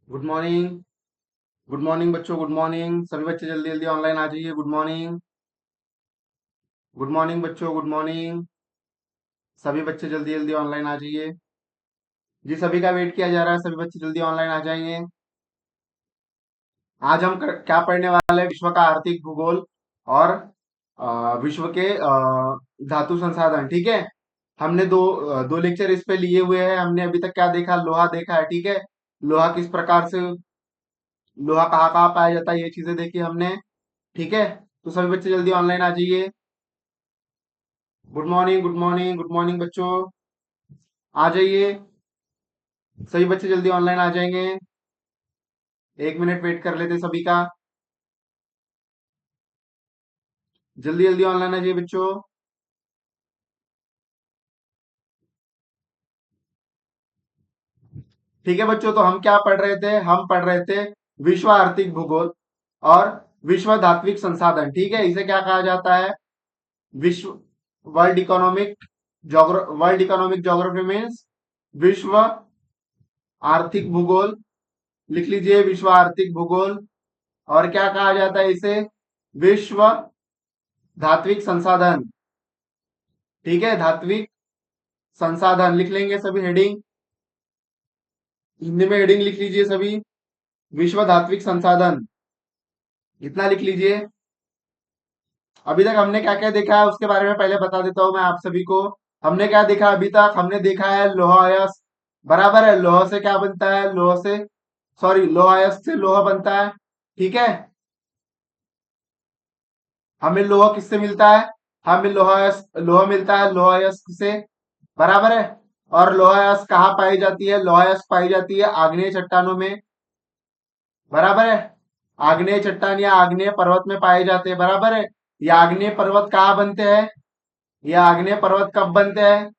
Good morning. Good morning बच्चों, good morning. सभी बच्चे जल्दी जल्दी ऑनलाइन आ जाइए। Good morning. गुड मॉर्निंग बच्चों, गुड मॉर्निंग। सभी बच्चे जल्दी जल्दी ऑनलाइन आ जाइए। जी, सभी का वेट किया जा रहा है। सभी बच्चे जल्दी ऑनलाइन आ जाएंगे। आज हम क्या पढ़ने वाले हैं? विश्व का आर्थिक भूगोल और विश्व के धातु संसाधन। ठीक है। हमने दो लेक्चर इस पे लिए हुए हैं। हमने अभी तक क्या देखा? लोहा देखा है। ठीक है। लोहा किस प्रकार से, लोहा कहाँ कहाँ पाया जाता है, ये चीजें देखी हमने। ठीक है। तो सभी बच्चे जल्दी ऑनलाइन आ जाइए। Good morning, good morning, good morning बच्चों। आ जाइए। सभी बच्चे जल्दी ऑनलाइन आ जाएंगे। 1 मिनट वेट कर लेते सभी का। जल्दी जल्दी ऑनलाइन आ जाइए बच्चों। ठीक है बच्चों, तो हम क्या पढ़ रहे थे? हम पढ़ रहे थे विश्व आर्थिक भूगोल और विश्व धात्विक संसाधन। ठीक है। इसे क्या कहा जाता है? विश्व world economic world economic geography means विश्व आर्थिक भूगोल। लिख लीजिए, विश्व आर्थिक भूगोल। और क्या कहा जाता है इसे? विश्व धात्विक संसाधन। ठीक है। धात्विक संसाधन लिख लेंगे सभी हेडिंग। हिंदी में हेडिंग लिख लीजिए सभी। विश्व धात्विक संसाधन, इतना लिख लीजिए। अभी तक हमने क्या क्या देखा है उसके बारे में पहले बता देता हूं मैं आप सभी को। हमने क्या देखा अभी तक? हमने देखा है लोहा अयस्क। बराबर है। लोहा से क्या बनता है? लोहा से, सॉरी, लोहा अयस्क से लोहा बनता है। ठीक है। हमें लोहा किससे मिलता है? हमें लोहा मिलता है लोहा अयस्क से। बराबर है। और लोहा अयस्क कहाँ पाई जाती है? लोहा अयस्क पाई जाती है आग्नेय चट्टानों में। बराबर है। आग्नेय चट्टान या आग्नेय पर्वत में पाए जाते हैं। बराबर है। ये आग्नेय पर्वत कहाँ बनते हैं? ये आग्नेय पर्वत कब बनते हैं?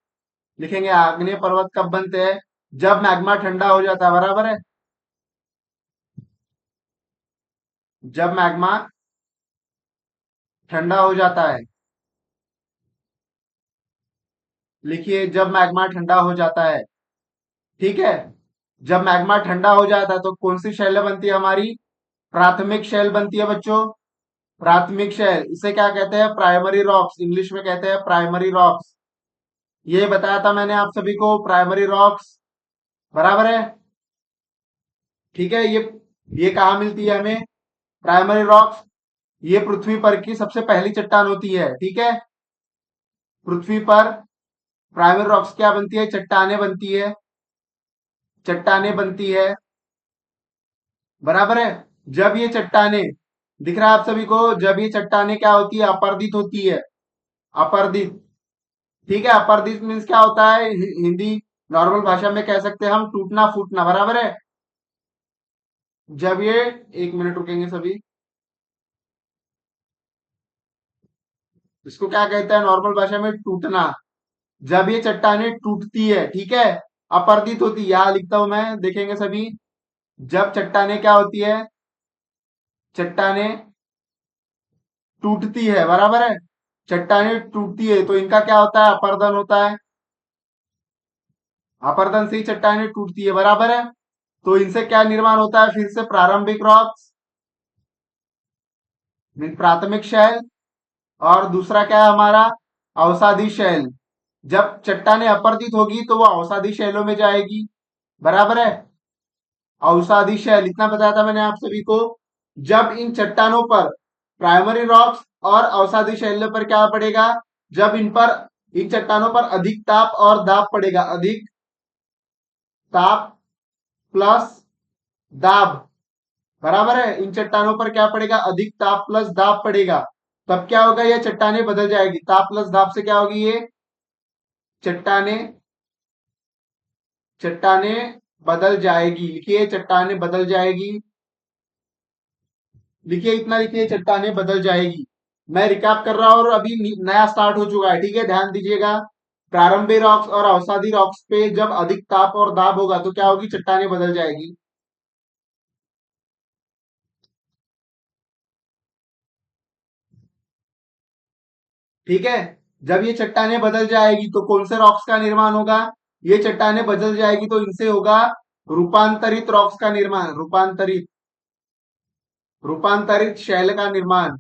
लिखेंगे आग्नेय पर्वत कब बनते हैं? जब मैग्मा ठंडा हो जाता है। बराबर है। जब मैग्मा ठंडा हो जाता है। लिखिए, जब मैग्मा ठंडा हो जाता है। ठीक है। जब मैग्मा ठंडा हो जाता है तो कौन सी शैल बनती है हमारी? प्राथमिक शैल बनती है बच्चों। प्राथमिक शैल, इसे क्या कहते हैं? प्राइमरी रॉक्स, इंग्लिश में कहते हैं प्राइमरी रॉक्स। ये बताया था मैंने आप सभी को, प्राइमरी रॉक्स। बराबर है। ठीक है। ये कहाँ मिलती है हमें? Primary rocks. ये पृथ्वी पर की सबसे पहली चट्टान होती है। ठीक है। पृथ्वी पर प्राइमरी रॉक्स क्या बनती है? चट्टाने बनती है। चट्टाने बनती है। बराबर है। जब ये चट्टाने, दिख रहा है आप सभी को? जब ये चट्टाने क्या होती है? अपर्दित होती है। अपर्दित। ठीक है। अपर्दित मीन्स क्या होता है? हिंदी नॉर्मल भाषा में कह सकते हैं हम, टूटना फूटना। बराबर है। जब ये, 1 मिनट रुकेंगे सभी। इसको क्या कहते हैं नॉर्मल भाषा में? टूटना। जब ये चट्टाने टूटती है, ठीक है, अपर्दित होती है, यहां लिखता हूं मैं, देखेंगे सभी। जब चट्टाने क्या होती है? चट्टाने टूटती है। बराबर है। चट्टाने टूटती है तो इनका क्या होता है? अपर्दन होता है। अपर्दन से ही चट्टाने टूटती है। बराबर है। तो इनसे क्या निर्माण होता है? फिर से प्रारंभिक रॉक्स, प्राथमिक शैल। और दूसरा क्या है हमारा? अवसादी शैल। जब चट्टाने अपर्दित होगी तो वो अवसादी शैलों में जाएगी। बराबर है। अवसादी शैल, इतना बताया था मैंने आप सभी को। जब इन चट्टानों पर, प्राइमरी रॉक्स और अवसादी शैलों पर क्या पड़ेगा? जब इन चट्टानों पर अधिक ताप और दाब पड़ेगा। अधिक ताप प्लस दाब। बराबर है। इन चट्टानों पर क्या पड़ेगा? अधिक ताप प्लस दाब पड़ेगा। तब क्या होगा? ये चट्टाने बदल जाएगी। ताप प्लस दाब से क्या होगी? ये चट्टाने चट्टाने बदल जाएगी। लिखिए, चट्टाने बदल जाएगी। लिखिए, इतना लिखिए, चट्टाने बदल जाएगी। मैं रिकैप कर रहा हूं और अभी नया स्टार्ट हो चुका है। ठीक है, ध्यान दीजिएगा। प्रारंभिक रॉक्स और अवसादी रॉक्स पे जब अधिक ताप और दाब होगा तो क्या होगी? चट्टाने बदल जाएगी। ठीक है। जब ये चट्टाने बदल जाएगी तो कौन से रॉक्स का निर्माण होगा? ये चट्टाने बदल जाएगी तो इनसे होगा रूपांतरित रॉक्स का निर्माण, रूपांतरित शैल का निर्माण,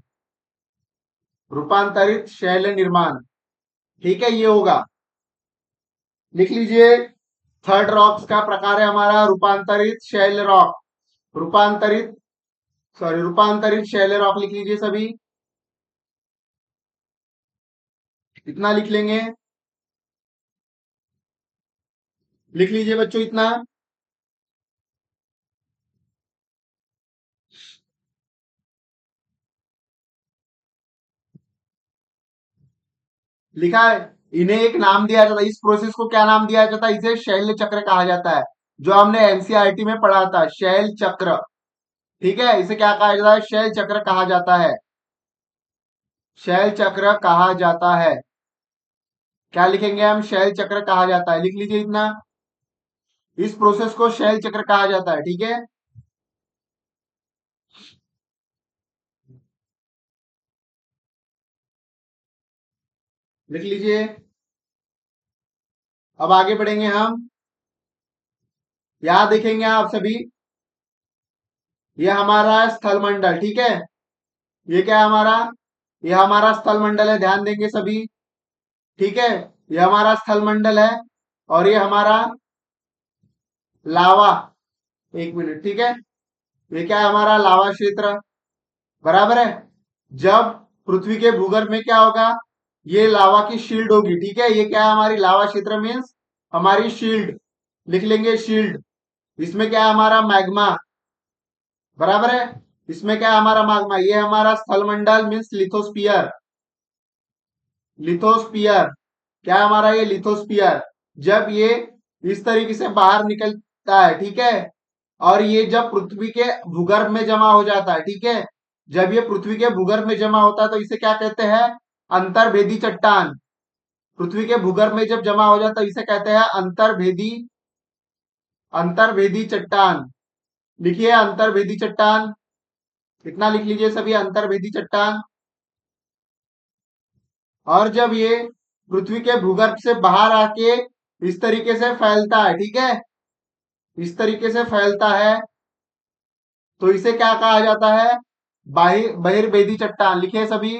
रूपांतरित शैल निर्माण। ठीक है, ये होगा। लिख लीजिए। थर्ड रॉक्स का प्रकार है हमारा रूपांतरित शैल रॉक, रूपांतरित रूपांतरित शैल रॉक लिख लीजिए सभी। इतना लिख लेंगे। लिख लीजिए बच्चों इतना। लिखा है। इन्हें एक नाम दिया जाता है, इस प्रोसेस को क्या नाम दिया जाता है? इसे शैल चक्र कहा जाता है, जो हमने एनसीईआरटी में पढ़ा था, शैल चक्र। ठीक है, इसे क्या कहा जाता है? शैल चक्र कहा जाता है, शैल चक्र कहा जाता है। क्या लिखेंगे हम? शैल चक्र कहा जाता है, लिख लीजिए इतना। इस प्रोसेस को शैल चक्र कहा जाता है। ठीक है, लिख लीजिए। अब आगे बढ़ेंगे हम। यहां देखेंगे आप सभी, ये हमारा स्थल मंडल। ठीक है, ये क्या है हमारा? ये हमारा स्थल मंडल है, ध्यान देंगे सभी। ठीक है, ये हमारा स्थल मंडल है और ये हमारा लावा। एक मिनट, ठीक है। ये क्या है? हमारा लावा क्षेत्र। बराबर है। जब पृथ्वी के भूगर्भ में क्या होगा? ये लावा की शील्ड होगी। ठीक है, ये क्या है? हमारी लावा क्षेत्र मीन्स हमारी शील्ड। लिख लेंगे शील्ड। इसमें क्या है? हमारा मैग्मा। बराबर है। इसमें क्या है? हमारा मैग्मा। ये हमारा स्थल मंडल मीन्स लिथोस्फियर। लिथोस्फियर क्या है हमारा? ये लिथोस्फियर। जब ये इस तरीके से बाहर निकलता है, ठीक है, और ये जब पृथ्वी के भूगर्भ में जमा हो जाता है, ठीक है, जब ये पृथ्वी के भूगर्भ में जमा होता है तो इसे क्या कहते हैं? अंतर्भेदी चट्टान। पृथ्वी के भूगर्भ में जब जमा हो जाता है इसे कहते हैं अंतर्भेदी, अंतर्भेदी चट्टान। लिखिए अंतर्भेदी चट्टान। इतना लिख लीजिए सभी, अंतर्भेदी चट्टान। और जब ये पृथ्वी के भूगर्भ से बाहर आके इस तरीके से फैलता है, ठीक है, इस तरीके से फैलता है तो इसे क्या कहा जाता है? बहिर्वेदी चट्टान। लिखे सभी,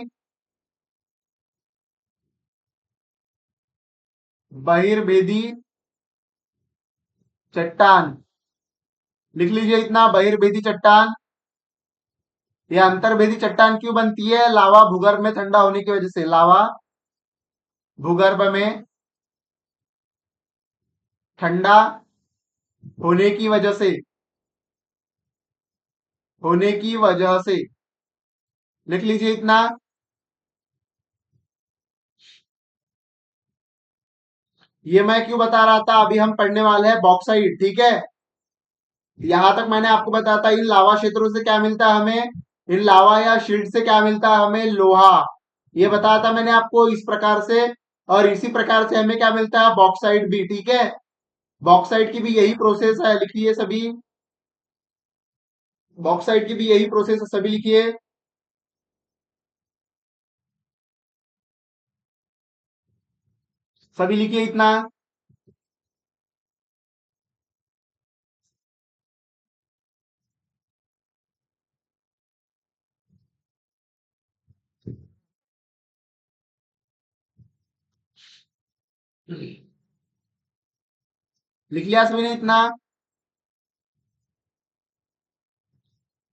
बहिर्वेदी चट्टान। लिख लीजिए इतना, बहिर्वेदी चट्टान। ये अंतर्वेदी चट्टान क्यों बनती है? लावा भूगर्भ में ठंडा होने की वजह से, लावा भूगर्भ में ठंडा होने की वजह से, होने की वजह से। लिख लीजिए इतना। ये मैं क्यों बता रहा था? अभी हम पढ़ने वाले हैं बॉक्साइट। ठीक है, यहां तक मैंने आपको बताया था इन लावा क्षेत्रों से क्या मिलता है हमें, इन लावा या शील्ड से क्या मिलता है हमें? लोहा। ये बताया था मैंने आपको इस प्रकार से। और इसी प्रकार से हमें क्या मिलता है? बॉक्साइट भी। ठीक है, बॉक्साइट की भी यही प्रोसेस है, लिखिए सभी। बॉक्साइट की भी यही प्रोसेस है, सभी लिखिए। सभी लिखिए इतना। लिख लिया सभी ने इतना?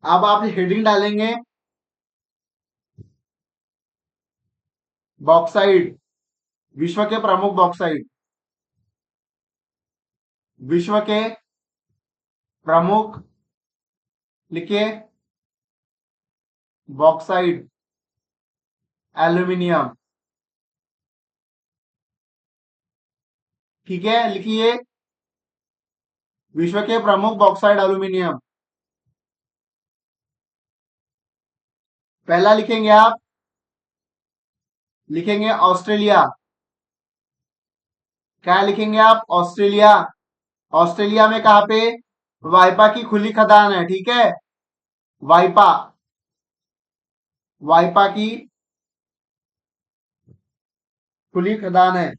अब आप हेडिंग डालेंगे बॉक्साइट, विश्व के प्रमुख बॉक्साइट, विश्व के प्रमुख, लिखिए, बॉक्साइट, एल्यूमिनियम। ठीक है, लिखिए विश्व के प्रमुख बॉक्साइट एल्यूमिनियम। पहला लिखेंगे आप, लिखेंगे ऑस्ट्रेलिया। क्या लिखेंगे आप? ऑस्ट्रेलिया। ऑस्ट्रेलिया में कहा पे? वाइपा की खुली खदान है। ठीक है, वाइपा, वाइपा की खुली खदान है,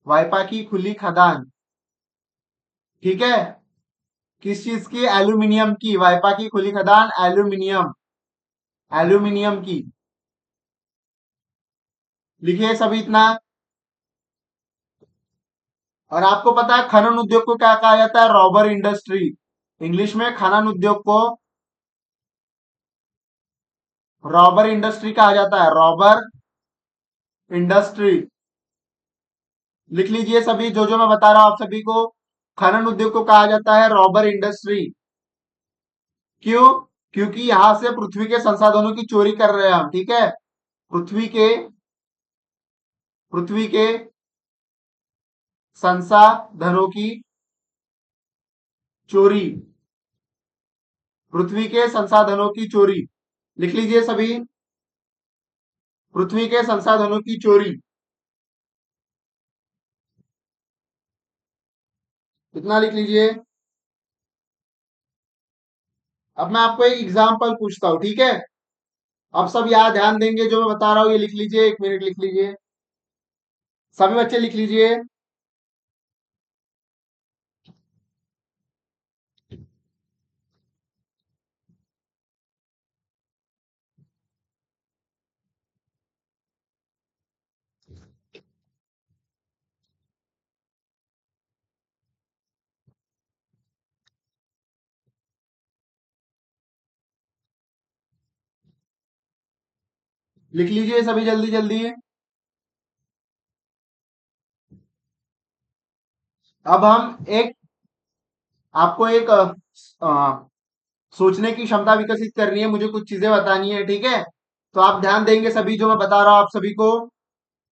वाइपा की खुली खदान। ठीक है। किस चीज की? एल्यूमिनियम की। वाइपा की खुली खदान एल्यूमिनियम, एल्यूमिनियम की। लिखिए सभी इतना। और आपको पता है खनन उद्योग को क्या कहा जाता है? Robber industry. इंग्लिश में खनन उद्योग को रॉबर इंडस्ट्री कहा जाता है, रॉबर इंडस्ट्री। लिख लीजिए सभी, जो जो मैं बता रहा हूं आप सभी को। खनन उद्योग को कहा जाता है रॉबर इंडस्ट्री। क्यों? क्योंकि यहां से पृथ्वी के संसाधनों की चोरी कर रहे हैं हम, ठीक है। पृथ्वी के पृथ्वी के संसाधनों की चोरी, पृथ्वी के संसाधनों की चोरी। लिख लीजिए सभी, पृथ्वी के संसाधनों की चोरी। इतना लिख लीजिए। अब मैं आपको एक एग्जाम्पल पूछता हूं, ठीक है। अब सब यहाँ ध्यान देंगे, जो मैं बता रहा हूँ ये लिख लीजिए, 1 मिनट लिख लीजिए। सभी बच्चे लिख लीजिए। लिख लीजिए सभी जल्दी जल्दी। अब हम एक आपको एक सोचने की क्षमता विकसित करनी है, मुझे कुछ चीजें बतानी है, ठीक है। तो आप ध्यान देंगे सभी, जो मैं बता रहा हूं आप सभी को,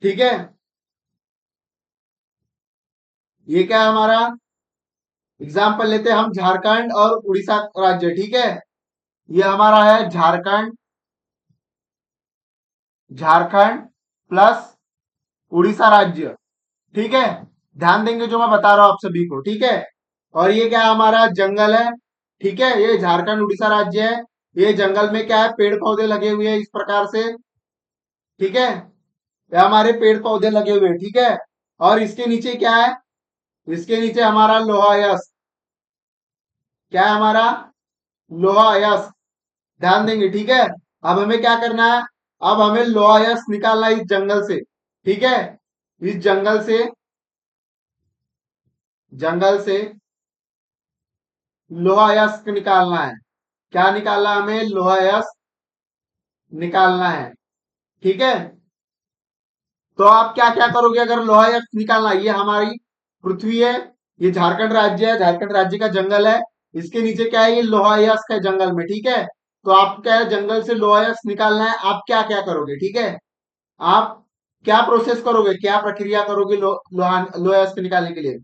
ठीक है। ये क्या है हमारा? एग्जाम्पल लेते हैं हम झारखंड और उड़ीसा राज्य, ठीक है। ये हमारा है झारखंड, झारखंड प्लस उड़ीसा राज्य, ठीक है। ध्यान देंगे जो मैं बता रहा हूं आप सभी को, ठीक है। और ये क्या है? हमारा जंगल है, ठीक है। ये झारखंड उड़ीसा राज्य है। ये जंगल में क्या है? पेड़ पौधे लगे हुए हैं इस प्रकार से, ठीक है। ये हमारे पेड़ पौधे लगे हुए हैं, ठीक है। और इसके नीचे क्या है? इसके नीचे हमारा लोहा अयस्क। क्या है हमारा? लोहा अयस्क। ध्यान देंगे, ठीक है। अब हमें क्या करना है? अब हमें लोहा अयस्क निकालना है इस जंगल से, ठीक है। इस जंगल से लोहा अयस्क निकालना है। क्या निकालना है? हमें लोहा अयस्क निकालना है, ठीक है। तो आप क्या क्या करोगे अगर लोहा अयस्क निकालना है? ये हमारी पृथ्वी है, ये झारखंड राज्य है, झारखंड राज्य का जंगल है। इसके नीचे क्या है? ये लोहा अयस्क है जंगल में, ठीक है। तो आप क्या है? जंगल से लोहा अयस्क निकालना है, आप क्या क्या करोगे, ठीक है। आप क्या प्रोसेस करोगे, क्या प्रक्रिया करोगे लोहा अयस्क निकालने के लिए?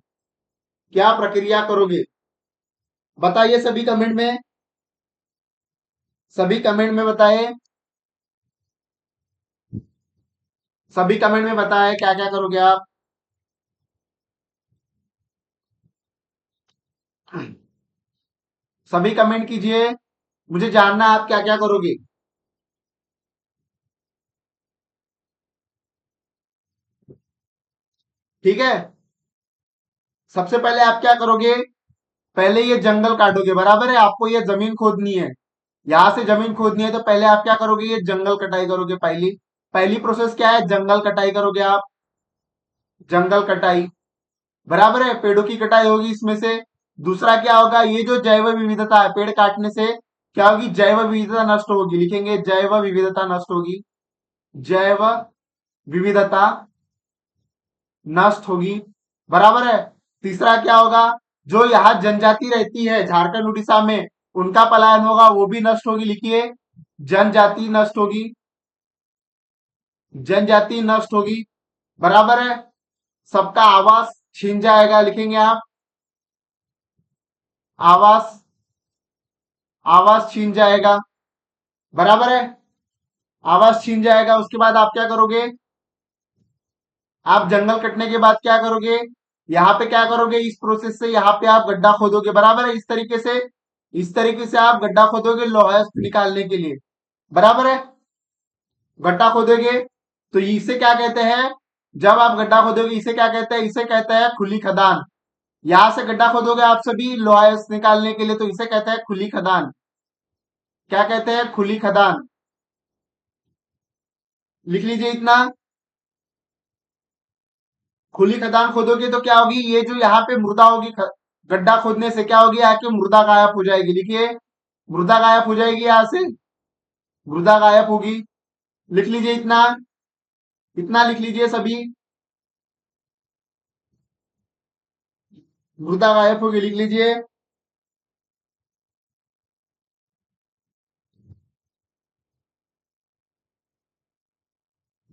क्या प्रक्रिया करोगे? बताइए सभी कमेंट में, सभी कमेंट में बताइए, सभी कमेंट में बताएं क्या क्या करोगे आप। सभी कमेंट कीजिए, मुझे जानना है आप क्या क्या करोगे। ठीक है। सबसे पहले आप क्या करोगे? पहले ये जंगल काटोगे, बराबर है। आपको ये जमीन खोदनी है, यहां से जमीन खोदनी है। तो पहले आप क्या करोगे? ये जंगल कटाई करोगे। पहली पहली प्रोसेस क्या है? जंगल कटाई करोगे आप, जंगल कटाई, बराबर है। पेड़ों की कटाई होगी इसमें से। दूसरा क्या होगा? ये जो जैव विविधता है, पेड़ काटने से क्या होगी? जैव विविधता नष्ट होगी। लिखेंगे जैव विविधता नष्ट होगी, जैव विविधता नष्ट होगी, बराबर है। तीसरा क्या होगा? जो यहाँ जनजाति रहती है झारखंड उड़ीसा में, उनका पलायन होगा, वो भी नष्ट होगी। लिखिए जनजाति नष्ट होगी, जनजाति नष्ट होगी, बराबर है। सबका आवास छीन जाएगा। लिखेंगे आप आवास, आवास छीन जाएगा, बराबर है। आवास छीन जाएगा। उसके बाद आप क्या करोगे? आप जंगल कटने के बाद क्या करोगे? यहाँ पे क्या करोगे? इस प्रोसेस से यहाँ पे आप गड्ढा खोदोगे, बराबर है। इस तरीके से आप गड्ढा खोदोगे लोहा निकालने के लिए, बराबर है। गड्ढा खोदोगे तो इसे क्या कहते हैं? जब आप गड्ढा खोदोगे इसे क्या कहते हैं? इसे कहते हैं खुली खदान। यहां से गड्ढा खोदोगे आप सभी लोहा निकालने के लिए, तो इसे कहते हैं खुली खदान। क्या कहते हैं? खुली खदान। लिख लीजिए इतना। खुली खदान खोदोगे तो क्या होगी, ये जो यहाँ पे मृदा होगी, गड्ढा खोदने से क्या होगी, यहाँ की मृदा गायब हो जाएगी। लिखिए, मृदा गायब हो जाएगी, यहाँ से मृदा गायब होगी। लिख लीजिए इतना। इतना लिख लीजिए सभी। मृदा गायब होगी, लिख लीजिए।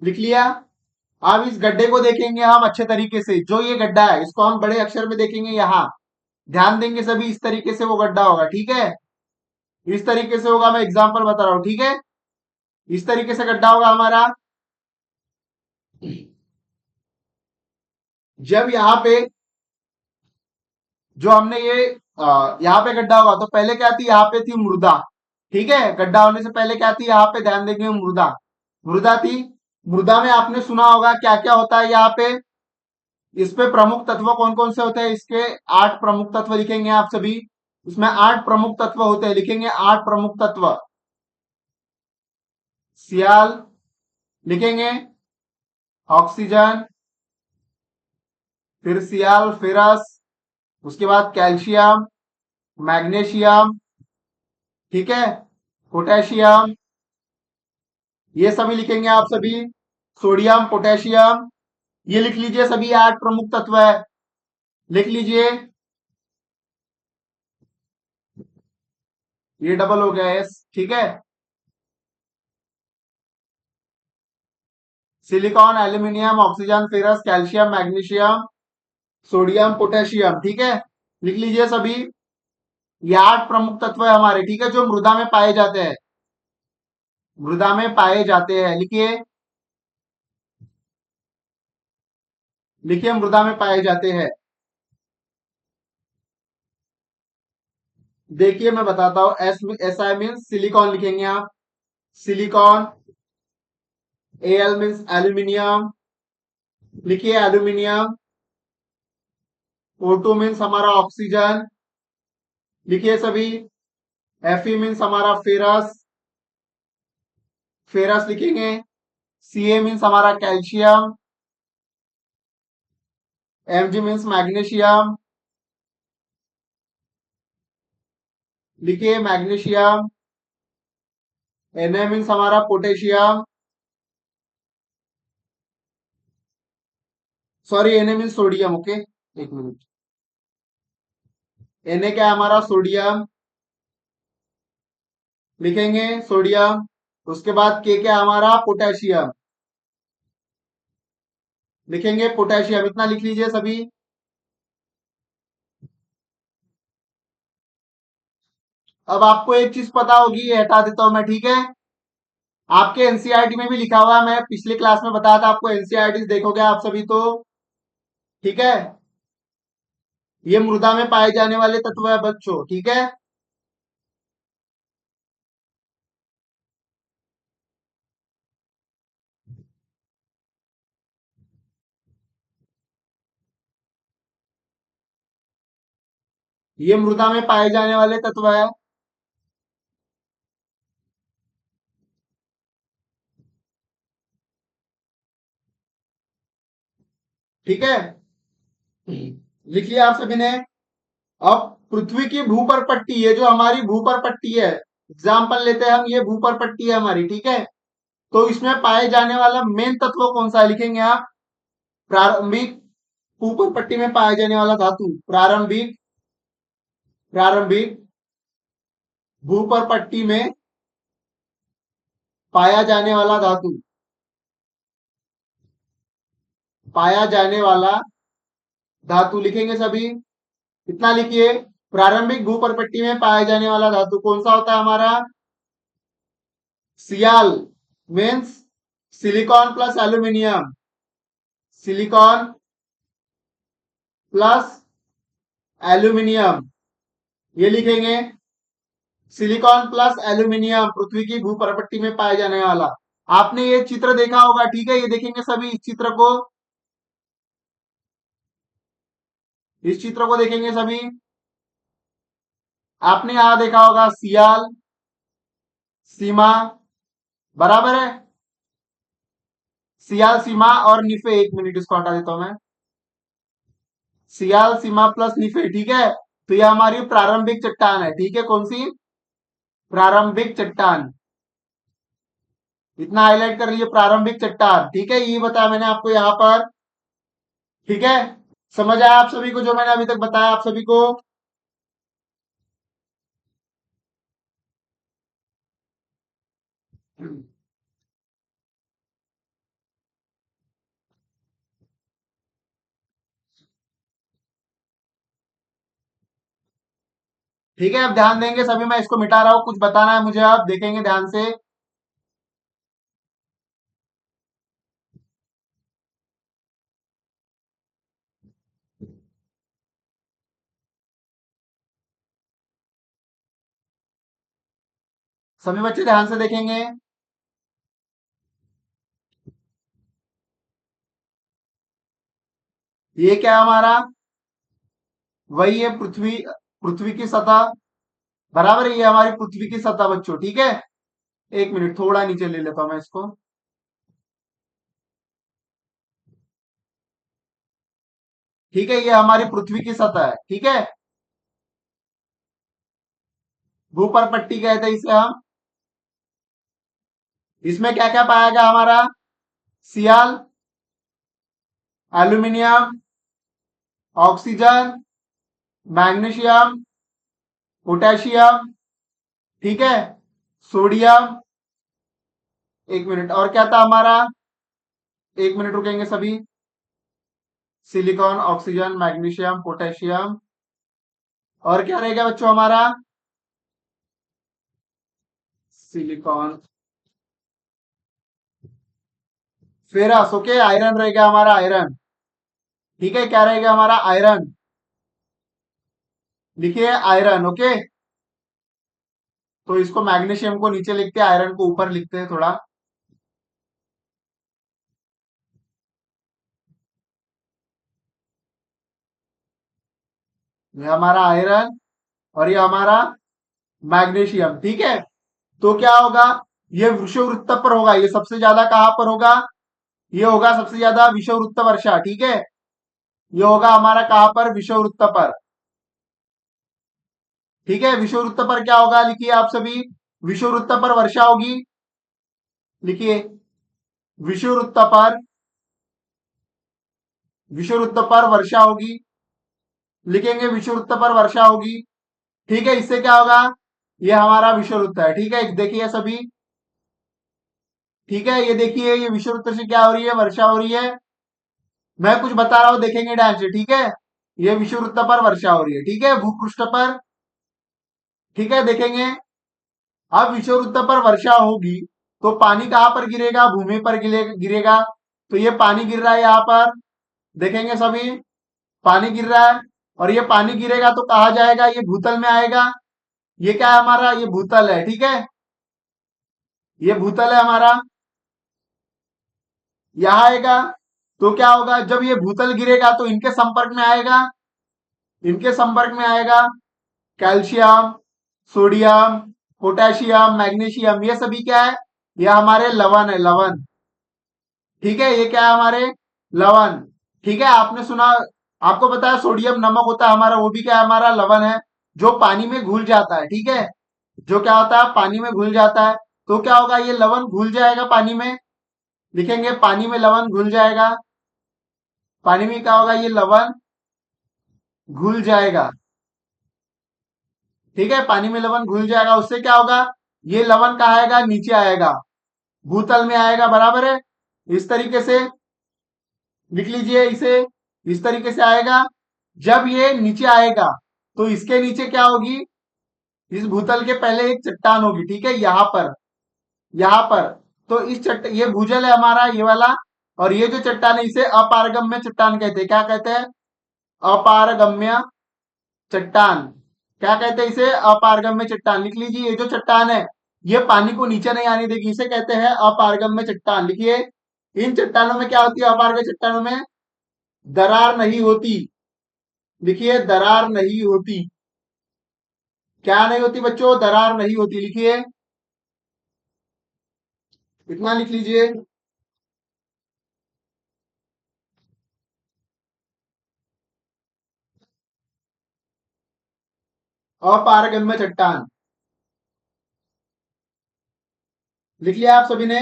लिख लिया। अब इस गड्ढे को देखेंगे हम अच्छे तरीके से। जो ये गड्ढा है इसको हम बड़े अक्षर में देखेंगे यहाँ। ध्यान देंगे सभी, इस तरीके से वो गड्ढा होगा, ठीक है। इस तरीके से होगा, मैं एग्जांपल बता रहा हूं, ठीक है। इस तरीके से गड्ढा होगा हमारा। जब यहाँ पे जो हमने ये यहाँ पे गड्ढा होगा तो पहले क्या थी, यहाँ पे थी मृदा। ठीक है, गड्ढा होने से पहले क्या थी, यहाँ पे ध्यान देंगे, मृदा। मृदा थी। मृदा में आपने सुना होगा क्या क्या होता है यहाँ पे। इस पे प्रमुख तत्व कौन कौन से होते हैं, इसके 8 प्रमुख तत्व लिखेंगे आप सभी। इसमें 8 प्रमुख तत्व होते हैं, लिखेंगे 8 प्रमुख तत्व। सियाल लिखेंगे, ऑक्सीजन, फिर सियाल फेरस, उसके बाद कैल्शियम, मैग्नीशियम, ठीक है, पोटेशियम, ये सभी लिखेंगे आप सभी। सोडियम, पोटेशियम, ये लिख लीजिए सभी, 8 प्रमुख तत्व है। लिख लीजिए। ये डबल हो गया एस, ठीक है। Silicon, aluminium, oxygen, ferrous, calcium, magnesium, sodium, potassium, ठीक है। लिख लीजिए सभी। ये 8 प्रमुख तत्व है हमारे, ठीक है, जो मृदा में पाए जाते हैं। मृदा में पाए जाते हैं, लिखिए। लिखिए, मृदा में पाए जाते हैं। देखिए मैं बताता हूं, S S I mean silicon लिखेंगे आप। सिलिकॉन। L means aluminium. लिखिए एल्यूमिनियम। O2 मीन्स हमारा ऑक्सीजन। लिखिए सभी। Fe मीन्स हमारा फेरस। फेरस लिखेंगे। Ca मीन्स हमारा कैल्शियम। Mg means magnesium. लिखिए मैग्नीशियम। Na मीन्स हमारा potassium. Sorry, Na means sodium, okay, एक मिनट। Na क्या है हमारा, सोडियम। लिखेंगे सोडियम। उसके बाद K क्या है हमारा, पोटेशियम। लिखेंगे पोटेशियम, इतना लिख लीजिए सभी। अब आपको एक चीज पता होगी, ये हटा देता हूं मैं, ठीक है। आपके एनसीईआरटी में भी लिखा हुआ है, मैं पिछले क्लास में बताया था आपको, एनसीईआरटी देखोगे आप सभी तो, ठीक है। ये मृदा में पाए जाने वाले तत्व है बच्चों, ठीक है। ये मृदा में पाए जाने वाले तत्व है, ठीक है। लिख लिया आप सभी ने। अब पृथ्वी की भूपर पट्टी, ये जो हमारी भूपर पट्टी है, एग्जाम्पल लेते हैं हम, ये भूपर पट्टी है हमारी, ठीक है। तो इसमें पाए जाने वाला मेन तत्व कौन सा है, लिखेंगे आप। प्रारंभिक, ऊपर पट्टी में पाए जाने वाला धातु, प्रारंभिक। प्रारंभिक भूपर पट्टी में पाया जाने वाला धातु। पाया जाने वाला धातु लिखेंगे सभी। इतना लिखिए। प्रारंभिक भूपर पट्टी में पाया जाने वाला धातु कौन सा होता है हमारा, sial means silicon plus aluminium. Silicon plus aluminium, ये लिखेंगे। सिलिकॉन प्लस एल्यूमिनियम पृथ्वी की भूपरपट्टी में पाए जाने वाला। आपने ये चित्र देखा होगा, ठीक है, ये देखेंगे सभी इस चित्र को। इस चित्र को देखेंगे सभी। आपने यहां देखा होगा सियाल, सीमा, बराबर है। सियाल, सीमा और निफे, 1 मिनट इसको हटा देता हूं मैं। सियाल, सीमा प्लस निफे, ठीक है। तो यह हमारी प्रारंभिक चट्टान है, ठीक है। कौन सी? प्रारंभिक चट्टान। इतना हाईलाइट कर लीजिए, प्रारंभिक चट्टान, ठीक है। ये बताया मैंने आपको यहां पर, ठीक है। समझ आया आप सभी को जो मैंने अभी तक बताया आप सभी को? ठीक है, अब ध्यान देंगे सभी। मैं इसको मिटा रहा हूं, कुछ बताना है मुझे, आप देखेंगे ध्यान से। सभी बच्चे ध्यान से देखेंगे। ये क्या है हमारा? वही है पृथ्वी, पृथ्वी की सतह, बराबर है। ये हमारी पृथ्वी की सतह बच्चों, ठीक है। 1 मिनट, थोड़ा नीचे ले लेता हूं मैं इसको। ठीक है, ये हमारी पृथ्वी की सतह है, ठीक है। भूपर पट्टी कहते हैं इसे हम। इसमें क्या क्या पाया गया हमारा? सियाल, एल्यूमिनियम, ऑक्सीजन, मैग्नीशियम, पोटेशियम, ठीक है, सोडियम। 1 मिनट, और क्या था हमारा? 1 मिनट रुकेंगे सभी। सिलिकॉन, ऑक्सीजन, मैग्नीशियम, पोटेशियम, और क्या रहेगा बच्चों हमारा? Silicon, ferrous, okay. आयरन रहेगा हमारा, आयरन, ठीक है। क्या रहेगा हमारा? आयरन। लिखिए आयरन, ओके। तो इसको मैग्नीशियम को नीचे लिखते हैं, आयरन को ऊपर लिखते हैं थोड़ा। ये हमारा आयरन और ये हमारा मैग्नीशियम, ठीक है। तो क्या होगा? ये विषुववृत्त पर होगा। ये सबसे ज्यादा कहां पर होगा? ये होगा सबसे ज्यादा विषुववृत्त वर्षा, ठीक है। ये होगा हमारा कहां पर? विषुववृत्त पर, ठीक है। विषुववृत्त पर क्या होगा? लिखिए आप सभी। विषुववृत्त पर वर्षा होगी, लिखिए। विषुववृत्त पर, विषुववृत्त पर वर्षा होगी, लिखेंगे। विषुववृत्त पर वर्षा होगी, ठीक है। इससे क्या होगा? ये हमारा विषुववृत्त है, ठीक है। देखिए सभी, ठीक है। ये देखिए, ये विषुववृत्त से क्या हो रही है? वर्षा हो रही है। मैं कुछ बता रहा हूं, देखेंगे ध्यान से, ठीक है। ये विषुववृत्त पर वर्षा हो रही है, ठीक है, भूपृष्ठ पर, ठीक है। देखेंगे, अब विषुववृत्त पर वर्षा होगी तो पानी कहां पर गिरेगा? भूमि पर गिरेगा। तो ये पानी गिर रहा है यहां पर, देखेंगे सभी। पानी गिर रहा है, और ये पानी गिरेगा तो कहा जाएगा? ये भूतल में आएगा। ये क्या है हमारा? ये भूतल है, ठीक है। ये भूतल है हमारा, यहां आएगा। तो क्या होगा? जब ये भूतल गिरेगा तो इनके संपर्क में आएगा, इनके संपर्क में आएगा कैल्शियम, सोडियम, पोटेशियम, मैग्नीशियम। ये सभी क्या है? ये हमारे लवण है, लवण, ठीक है। ये क्या है? हमारे लवण, ठीक है। आपने सुना, आपको पता है सोडियम नमक होता है हमारा, वो भी क्या है? हमारा लवण है, जो पानी में घुल जाता है, ठीक है। जो क्या होता है? पानी में घुल जाता है। तो क्या होगा? ये लवण घुल जाएगा पानी में, लिखेंगे पानी में लवण घुल जाएगा। पानी में क्या होगा? ये लवण घुल जाएगा, ठीक है। पानी में लवण घुल जाएगा, उससे क्या होगा? ये लवण कहाँ आएगा? नीचे आएगा, भूतल में आएगा, बराबर है। इस तरीके से लिख लीजिए इसे, इस तरीके से आएगा। जब ये नीचे आएगा तो इसके नीचे क्या होगी? इस भूतल के पहले एक चट्टान होगी, ठीक है, यहां पर, यहां पर। तो ये भूजल है हमारा, ये वाला। और ये जो चट्टान है इसे अपारगम्य चट्टान कहते हैं। क्या कहते हैं? अपारगम्य चट्टान। क्या कहते हैं इसे? अपारगम्य चट्टान। लिख लीजिए, ये जो चट्टान है ये पानी को नीचे नहीं आने देगी, इसे कहते हैं अपारगम्य चट्टान, लिखिए। इन चट्टानों में क्या होती है? अपारगम्य चट्टानों में दरार नहीं होती, लिखिए दरार नहीं होती। क्या नहीं होती बच्चों? दरार नहीं होती। लिखिए, इतना लिख लीजिए। अपारगम्य चट्टान लिख लिया आप सभी ने।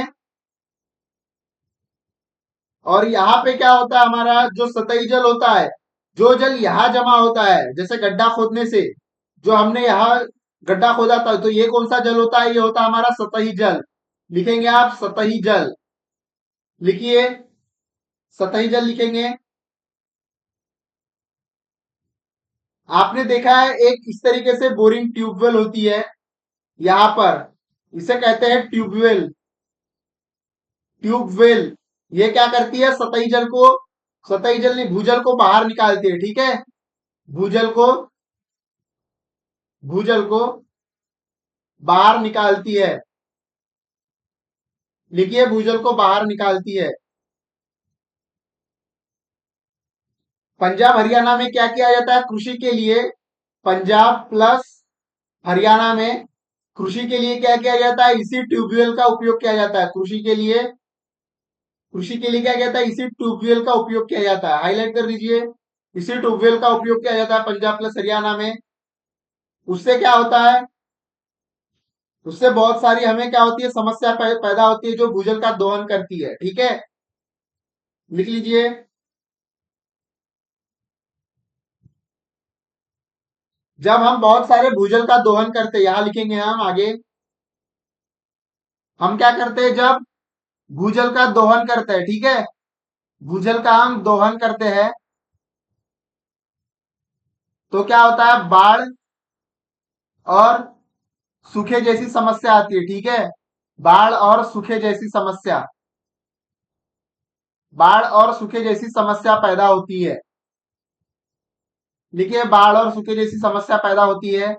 और यहाँ पे क्या होता है, हमारा जो सतही जल होता है, जो जल यहाँ जमा होता है, जैसे गड्ढा खोदने से जो हमने यहाँ गड्ढा खोदा था, तो ये कौन सा जल होता है? ये होता है हमारा सतही जल। लिखेंगे आप सतही जल। लिखिए, सतही जल लिखेंगे। आपने देखा है एक इस तरीके से बोरिंग ट्यूबवेल होती है यहाँ पर, इसे कहते हैं ट्यूबवेल। ट्यूबवेल ये क्या करती है? सतही जल को, सतही जल नहीं, भूजल को बाहर निकालती है। ठीक है, भूजल को, भूजल को बाहर निकालती है। लिखिए, भूजल को बाहर निकालती है। पंजाब हरियाणा में क्या किया जाता है कृषि के लिए? पंजाब प्लस हरियाणा में कृषि के लिए क्या किया जाता है? इसी ट्यूबवेल का उपयोग किया जाता है कृषि के लिए। कृषि के लिए क्या कहता है? इसी ट्यूबवेल का उपयोग किया जाता है। हाईलाइट कर लीजिए, इसी ट्यूबवेल का उपयोग किया जाता है पंजाब प्लस हरियाणा में। उससे क्या होता है? उससे बहुत सारी हमें क्या होती है? समस्या पैदा होती है जो भूजल का दोहन करती है। ठीक है, लिख लीजिए। जब हम बहुत सारे भूजल का दोहन करते हैं, यहां लिखेंगे हम आगे, हम क्या करते हैं जब भूजल का दोहन करते हैं? ठीक है, भूजल का हम दोहन करते हैं तो क्या होता है? बाढ़ और सूखे जैसी समस्या आती है। ठीक है, बाढ़ और सूखे जैसी समस्या, बाढ़ और सूखे जैसी समस्या पैदा होती है। देखिए, बाढ़ और सूखे जैसी समस्या पैदा होती है।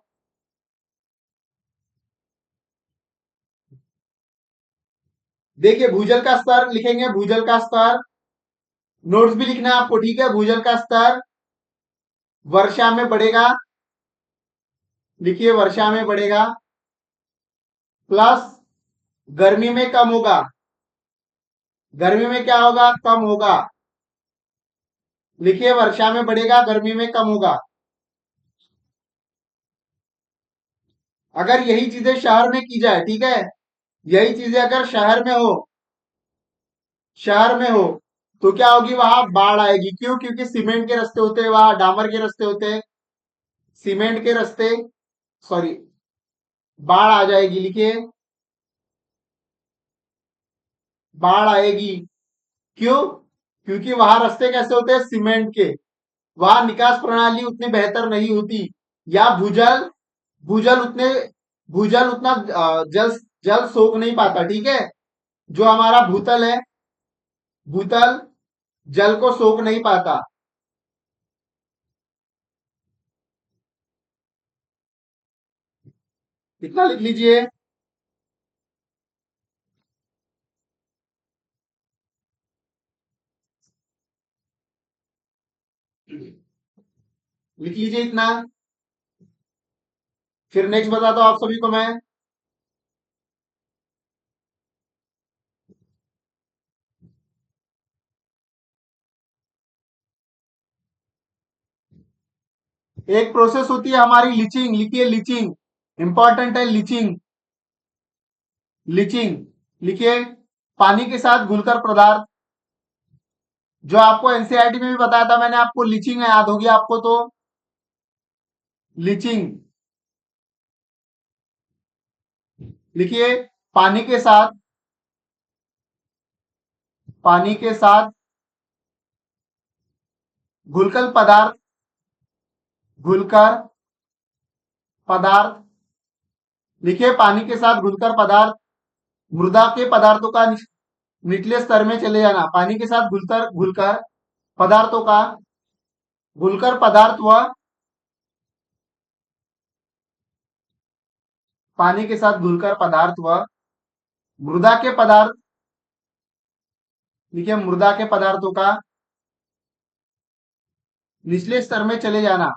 देखिए, भूजल का स्तर लिखेंगे, भूजल का स्तर, नोट्स भी लिखना है आपको। ठीक है, भूजल का स्तर वर्षा में बढ़ेगा। लिखिए, वर्षा में बढ़ेगा, प्लस गर्मी में कम होगा। गर्मी में क्या होगा? कम होगा। लिखिए, वर्षा में बढ़ेगा, गर्मी में कम होगा। अगर यही चीजें शहर में की जाए, ठीक है, यही चीजें अगर शहर में हो, शहर में हो, तो क्या होगी? वहां बाढ़ आएगी। क्यों? क्योंकि सीमेंट के रास्ते होते हैं, वहां डामर के रास्ते होते हैं, सीमेंट के रास्ते, सॉरी, बाढ़ आ जाएगी। लिखिए, बाढ़ आएगी। क्यों? क्योंकि वहां रास्ते कैसे होते हैं? सीमेंट के। वहां निकास प्रणाली उतनी बेहतर नहीं होती, या भूजल, भूजल उतने, भूजल उतना जल जल सोख नहीं पाता। ठीक है, जो हमारा भूतल है, भूतल जल को सोख नहीं पाता। कितना लिख लीजिए। लिख लीजिए इतना। फिर नेक्स्ट बताता हूं आप सभी को मैं। एक प्रोसेस होती है हमारी लीचिंग। लिखिए, लीचिंग इंपॉर्टेंट है। लीचिंग, लीचिंग लिखिए, पानी के साथ घुलकर पदार्थ, जो आपको एनसीईआरटी में भी बताया था मैंने आपको, लीचिंग याद होगी आपको तो। लीचिंग लिखिए, पानी के साथ, पानी के साथ घुलकर पदार्थ, घुलकर पदार्थ, लिखिए, पानी के साथ घुलकर पदार्थ, मृदा के पदार्थों का निचले स्तर में चले जाना। पानी के साथ घुलकर, घुलकर पदार्थों का, घुलकर पदार्थ व, पानी के साथ घुलकर पदार्थ व मृदा के पदार्थ, देखिए, मृदा के पदार्थों का निचले स्तर में चले जाना,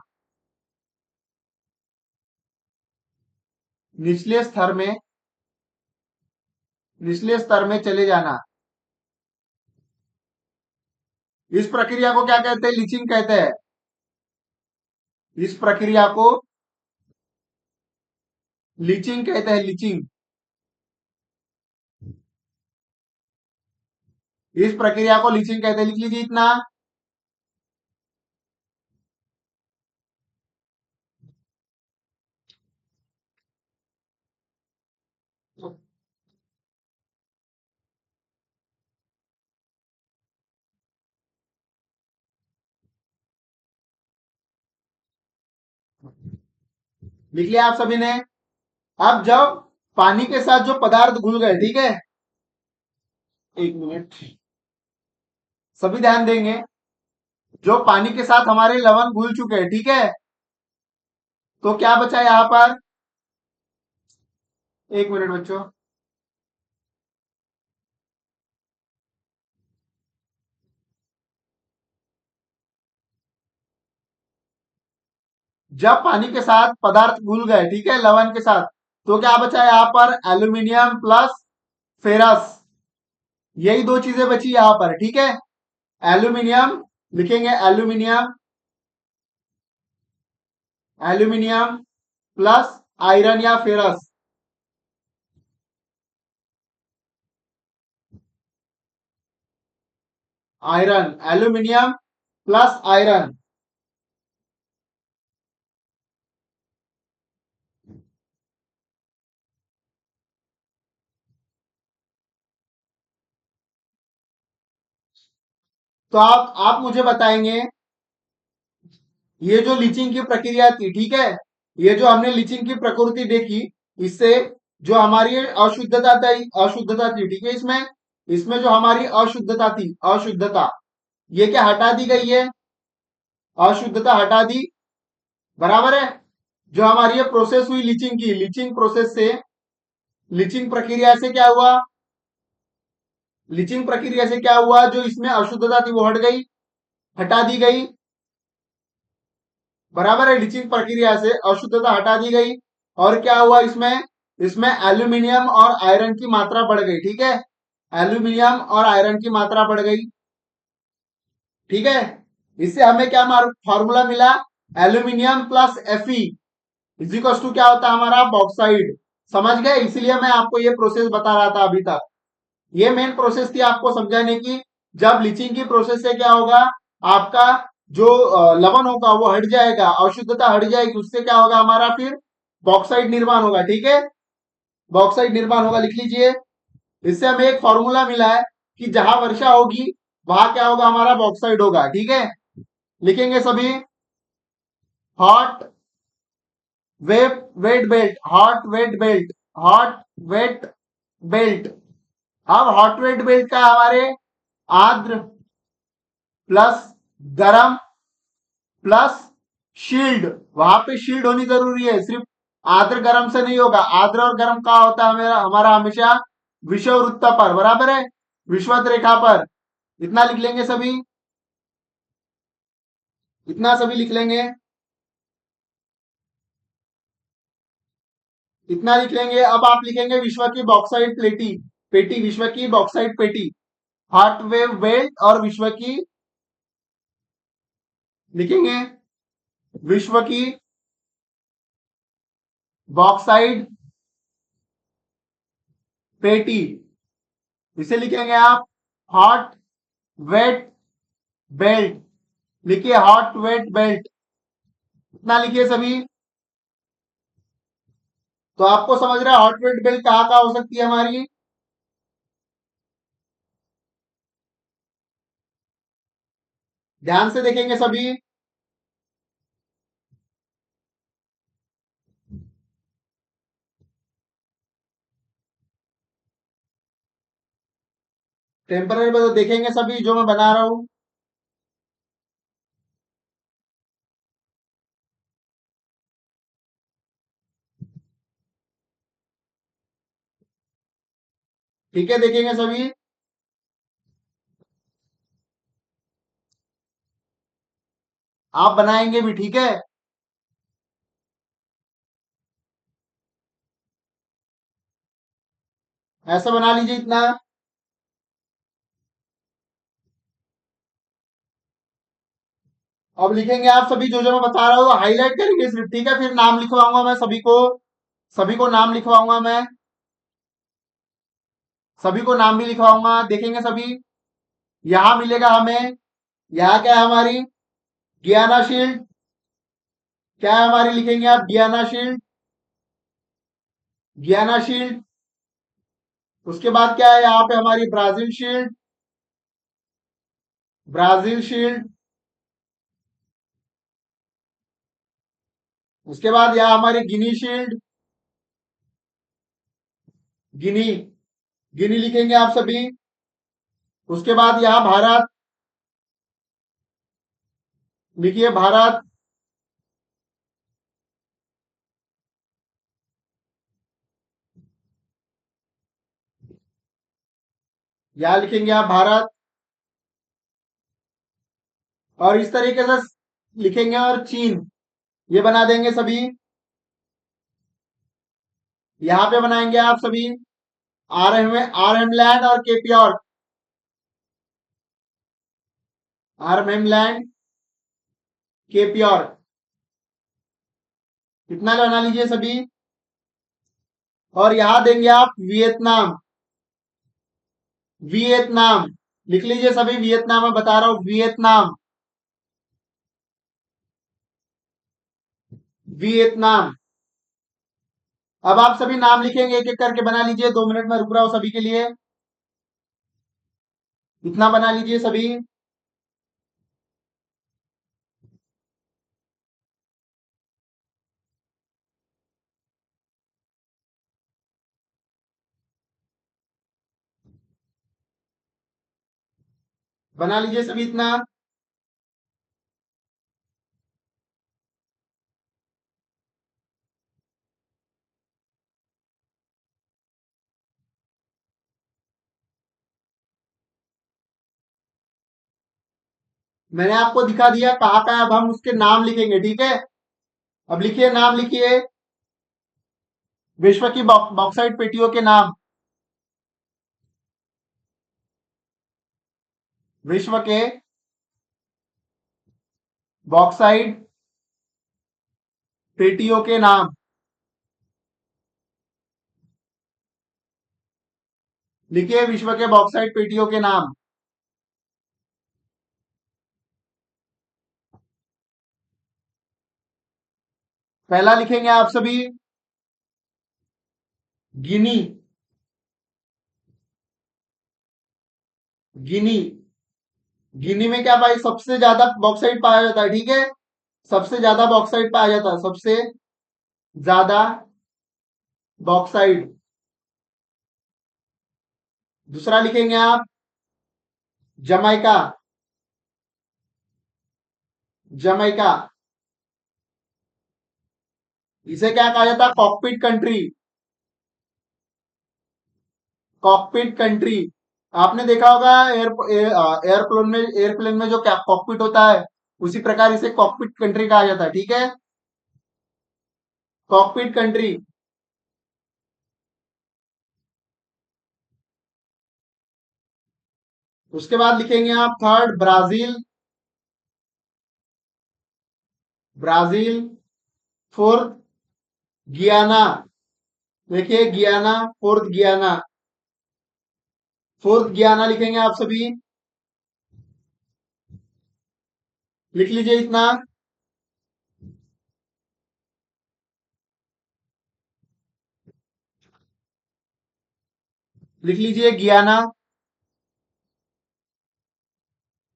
निचले स्तर में, निचले स्तर में चले जाना। इस प्रक्रिया को क्या कहते हैं? लीचिंग कहते हैं। इस प्रक्रिया को लीचिंग कहते हैं, लीचिंग। इस प्रक्रिया को लीचिंग कहते हैं, लिख लीजिए इतना। लिख लिया आप सभी ने? अब जब पानी के साथ जो पदार्थ घुल गए, ठीक है, एक मिनट, सभी ध्यान देंगे। जो पानी के साथ हमारे लवण घुल चुके हैं, ठीक है, तो क्या बचा यहां पर? एक मिनट बच्चों, जब पानी के साथ पदार्थ घुल गए, ठीक है, लवण के साथ, तो क्या बचा यहां पर? Aluminium plus ferrous. यही दो चीजें बची यहां पर, ठीक है। एल्यूमिनियम लिखेंगे, एल्यूमिनियम, एल्यूमिनियम प्लस आयरन या ferrous. Iron, aluminium plus iron. तो आप मुझे बताएंगे, ये जो लीचिंग की प्रक्रिया थी, ठीक है, ये जो हमने लीचिंग की प्रकृति देखी, इससे जो हमारी अशुद्धता थी, ठीक है, इसमें इसमें जो हमारी अशुद्धता थी, अशुद्धता, ये क्या हटा दी गई है? अशुद्धता हटा दी, बराबर है। जो हमारी ये प्रोसेस हुई लीचिंग की, लीचिंग प्रोसेस से, लीचिंग प्रक्रिया से क्या हुआ? लीचिंग प्रक्रिया से क्या हुआ? जो इसमें अशुद्धता थी वो हट गई, हटा दी गई, बराबर है। लीचिंग प्रक्रिया से अशुद्धता हटा दी गई, और क्या हुआ इसमें? इसमें एल्यूमिनियम और आयरन की मात्रा बढ़ गई, ठीक है, एल्यूमिनियम और आयरन की मात्रा बढ़ गई, ठीक है। इससे हमें क्या फॉर्मूला मिला? Aluminium plus Fe equals to क्या होता है हमारा? बॉक्साइड। समझ गए? इसलिए मैं आपको ये प्रोसेस बता रहा था अभी तक। ये मेन प्रोसेस थी आपको समझाने की। जब लीचिंग की प्रोसेस से क्या होगा, आपका जो लवण होगा वो हट जाएगा, अशुद्धता हट जाएगी, उससे क्या होगा हमारा? फिर बॉक्साइड निर्माण होगा, ठीक है, बॉक्साइड निर्माण होगा, लिख लीजिए। इससे हमें एक फॉर्मूला मिला है कि जहां वर्षा होगी वहां क्या होगा हमारा? बॉक्साइड होगा, ठीक है। लिखेंगे सभी, hot wet belt, hot wet belt, hot wet belt. अब हॉट वेट बेल्ट का हमारे आर्द्र प्लस गरम प्लस शील्ड, वहां पे शील्ड होनी जरूरी है, सिर्फ आर्द्र गर्म से नहीं होगा। आर्द्र और गर्म का होता है हमारा हमेशा विषुववृत्त पर, बराबर है, विषुवत रेखा पर। इतना लिख लेंगे सभी, इतना सभी लिख लेंगे, इतना लिख लेंगे। अब आप लिखेंगे विश्व की बॉक्साइड प्लेटी पेटी, विश्व की बॉक्साइड पेटी, हॉट वेव बेल्ट, और विश्व की, लिखेंगे विश्व की बॉक्साइड पेटी। इसे लिखेंगे आप हॉट वेट बेल्ट, लिखिए हॉट वेट बेल्ट, इतना लिखिए सभी। तो आपको समझ रहा है हॉट वेट बेल्ट कहाँ कहाँ हो सकती है हमारी? ध्यान से देखेंगे सभी। टेम्पररी तो देखेंगे सभी जो मैं बना रहा हूं। ठीक है, देखेंगे सभी। आप बनाएंगे भी, ठीक है। ऐसा बना लीजिए इतना। अब लिखेंगे आप सभी जो जो मैं बता रहा हूँ, हाईलाइट करेंगे सिर्फ, ठीक है। फिर नाम लिखवाऊंगा मैं सभी को, सभी को नाम लिखवाऊंगा मैं, सभी को नाम भी लिखवाऊंगा, देखेंगे सभी। यहाँ मिलेगा हमें, यहाँ क्या है हमारी, ज्ञाना शील्ड। क्या है हमारी, लिखेंगे आप ज्ञाना शील्ड, ज्ञाना शील्ड। उसके बाद क्या है यहाँ पे हमारी ब्राजील शील्ड, ब्राजील शील्ड। उसके बाद यहाँ हमारी गिनी शील्ड, गिनी, गिनी लिखेंगे आप सभी। उसके बाद यहाँ भारत, लिखिए भारत। यहाँ लिखेंगे आप भारत, और इस तरीके से लिखेंगे, और चीन, ये बना देंगे सभी। यहाँ पे बनाएंगे आप सभी आर एम लैंड और के प्योर, आर एम लैंड, के प्योर, इतना बना लीजिए सभी। और यहाँ देंगे आप वियतनाम, वियतनाम, लिख लीजिए सभी, वियतनाम मैं बता रहा हूं, वियतनाम, वियतनाम। अब आप सभी नाम लिखेंगे, एक एक करके बना लीजिए, 2 मिनट में रुक रहा हूं सभी के लिए, इतना बना लीजिए सभी। बना लीजिए सभी इतना। मैंने आपको दिखा दिया कहाँ का है, अब हम उसके नाम लिखेंगे, ठीक है। अब लिखिए, नाम लिखिए, विश्व की बॉक्साइट पेटियों के नाम, विश्व के बॉक्साइट पेटियों के नाम। लिखिए विश्व के बॉक्साइट पेटियों के नाम। पहला लिखेंगे आप सभी, गिनी, गिनी, गिनी में क्या भाई, सबसे ज्यादा बॉक्साइट पाया जाता है, ठीक है। सबसे ज्यादा बॉक्साइट पाया जाता है, सबसे ज्यादा बॉक्साइट। दूसरा लिखेंगे आप, जमैका, जमैका, इसे क्या कहा जाता है, कॉकपिट कंट्री, कॉकपिट कंट्री। आपने देखा होगा एयरप्लेन में जो क्या कॉकपिट होता है, उसी प्रकार इसे कॉकपिट कंट्री कहा जाता है, ठीक है। Cockpit country. उसके बाद लिखेंगे आप थर्ड, ब्राजील, ब्राजील। फोर्थ, गियाना, देखिए गियाना, फोर्थ गियाना, फोर्थ गियाना लिखेंगे आप सभी, लिख लीजिए इतना। लिख लीजिए गियाना।